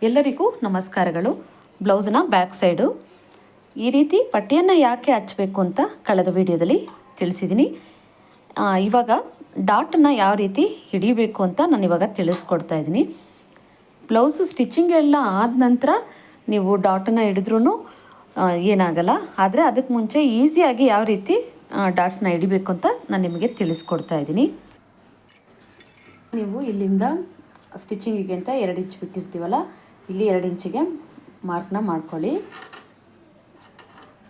ಎಲ್ಲರಿಗೂ ನಮಸ್ಕಾರಗಳು. ಬ್ಲೌಸ್ನ back side ಈ ರೀತಿ ಪಟ್ಟಿಯನ್ನು ಯಾಕೆ ಹಚ್ಚಬೇಕು ಅಂತ ಕಳೆದ ವಿಡಿಯೋದಲ್ಲಿ ತಿಳಿಸಿದ್ದೀನಿ. ಇವಾಗ ಡಾಟನ್ನು ಯಾವ ರೀತಿ ಹಿಡಿಬೇಕು ಅಂತ ನಾನು ಇವಾಗ ತಿಳಿಸ್ಕೊಡ್ತಾ ಇದ್ದೀನಿ. ಬ್ಲೌಸು ಸ್ಟಿಚಿಂಗ್ ಎಲ್ಲ ಆದ ನಂತರ ನೀವು ಡಾಟನ್ನು ಹಿಡಿದ್ರೂ ಏನಾಗಲ್ಲ. ಆದರೆ ಅದಕ್ಕೆ ಮುಂಚೆ ಈಸಿಯಾಗಿ ಯಾವ ರೀತಿ ಡಾಟ್ಸ್ನ ಹಿಡಿಬೇಕು ಅಂತ ನಾನು ನಿಮಗೆ ತಿಳಿಸ್ಕೊಡ್ತಾ ಇದ್ದೀನಿ. ನೀವು ಇಲ್ಲಿಂದ ಸ್ಟಿಚಿಂಗಿಗೆ ಅಂತ 2 ಇಂಚ್ ಬಿಟ್ಟಿರ್ತೀವಲ್ಲ, ಇಲ್ಲಿ 2 ಇಂಚಿಗೆ ಮಾರ್ಕ್ನ ಮಾಡ್ಕೊಳ್ಳಿ.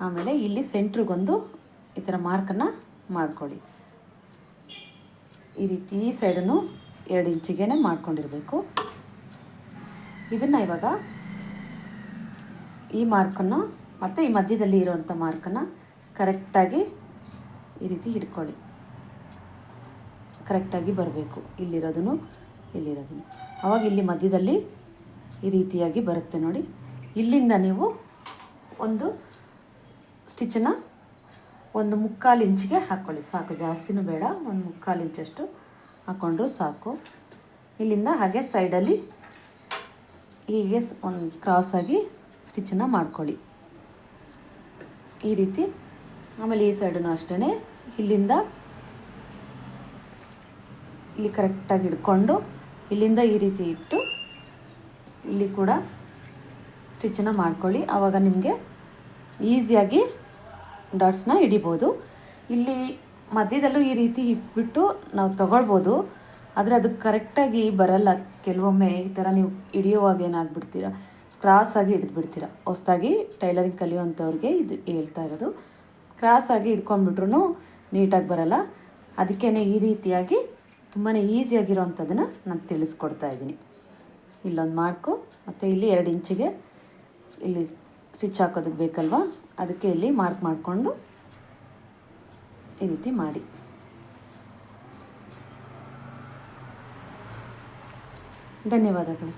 ಆಮೇಲೆ ಇಲ್ಲಿ ಸೆಂಟ್ರಿಗೊಂದು ಈ ಥರ ಮಾರ್ಕನ್ನು ಮಾಡ್ಕೊಳ್ಳಿ. ಈ ರೀತಿ ಈ ಸೈಡನ್ನು 2 ಇಂಚಿಗೆ ಮಾಡ್ಕೊಂಡಿರಬೇಕು. ಇದನ್ನು ಇವಾಗ ಈ ಮಾರ್ಕನ್ನು ಮತ್ತು ಈ ಮಧ್ಯದಲ್ಲಿ ಇರೋವಂಥ ಮಾರ್ಕನ್ನು ಕರೆಕ್ಟಾಗಿ ಈ ರೀತಿ ಹಿಡ್ಕೊಳ್ಳಿ. ಕರೆಕ್ಟಾಗಿ ಬರಬೇಕು, ಇಲ್ಲಿರೋದನ್ನು ಇಲ್ಲಿರೋದನ್ನು. ಆವಾಗ ಇಲ್ಲಿ ಮಧ್ಯದಲ್ಲಿ ಈ ರೀತಿಯಾಗಿ ಬರುತ್ತೆ ನೋಡಿ. ಇಲ್ಲಿಂದ ನೀವು ಒಂದು ಸ್ಟಿಚ್ಚನ್ನು 1/4 ಇಂಚಿಗೆ ಹಾಕ್ಕೊಳ್ಳಿ ಸಾಕು, ಜಾಸ್ತಿನೂ ಬೇಡ. 1/4 ಇಂಚಷ್ಟು ಹಾಕ್ಕೊಂಡ್ರೂ ಸಾಕು. ಇಲ್ಲಿಂದ ಹಾಗೆ ಸೈಡಲ್ಲಿ ಹೀಗೆ ಒಂದು ಕ್ರಾಸಾಗಿ ಸ್ಟಿಚ್ಚನ್ನು ಮಾಡ್ಕೊಳ್ಳಿ ಈ ರೀತಿ. ಆಮೇಲೆ ಈ ಸೈಡನ್ನು ಅಷ್ಟೇ ಇಲ್ಲಿಂದ ಇಲ್ಲಿ ಕರೆಕ್ಟಾಗಿ ಹಿಡ್ಕೊಂಡು ಇಲ್ಲಿಂದ ಈ ರೀತಿ ಇಟ್ಟು ಇಲ್ಲಿ ಕೂಡ ಸ್ಟಿಚ್ಚನ್ನು ಮಾಡ್ಕೊಳ್ಳಿ. ಆವಾಗ ನಿಮಗೆ ಈಸಿಯಾಗಿ ಡಾಟ್ಸ್ನ ಹಿಡಿಬೋದು. ಇಲ್ಲಿ ಮಧ್ಯದಲ್ಲೂ ಈ ರೀತಿ ಇಟ್ಬಿಟ್ಟು ನಾವು ತಗೊಳ್ಬೋದು, ಆದರೆ ಅದು ಕರೆಕ್ಟಾಗಿ ಬರಲ್ಲ. ಕೆಲವೊಮ್ಮೆ ಈ ಥರ ನೀವು ಹಿಡಿಯುವಾಗ ಏನಾಗ್ಬಿಡ್ತೀರ, ಕ್ರಾಸಾಗಿ ಹಿಡಿದ್ಬಿಡ್ತೀರ. ಹೊಸ್ದಾಗಿ ಟೈಲರಿಂಗ್ ಕಲಿಯುವಂಥವ್ರಿಗೆ ಇದು ಹೇಳ್ತಾ ಇರೋದು. ಕ್ರಾಸಾಗಿ ಹಿಡ್ಕೊಂಡ್ಬಿಟ್ರೂ ನೀಟಾಗಿ ಬರಲ್ಲ. ಅದಕ್ಕೇ ಈ ರೀತಿಯಾಗಿ ತುಂಬಾ ಈಸಿಯಾಗಿರೋವಂಥದ್ದನ್ನು ನಾನು ತಿಳಿಸ್ಕೊಡ್ತಾ ಇದ್ದೀನಿ. ಇಲ್ಲೊಂದು ಮಾರ್ಕು ಮತ್ತು ಇಲ್ಲಿ 2 ಇಂಚಿಗೆ ಇಲ್ಲಿ ಸ್ಟಿಚ್ ಹಾಕೋದಕ್ಕೆ ಬೇಕಲ್ವ, ಅದಕ್ಕೆ ಇಲ್ಲಿ ಮಾರ್ಕ್ ಮಾಡಿಕೊಂಡು ಈ ರೀತಿ ಮಾಡಿ. ಧನ್ಯವಾದಗಳು.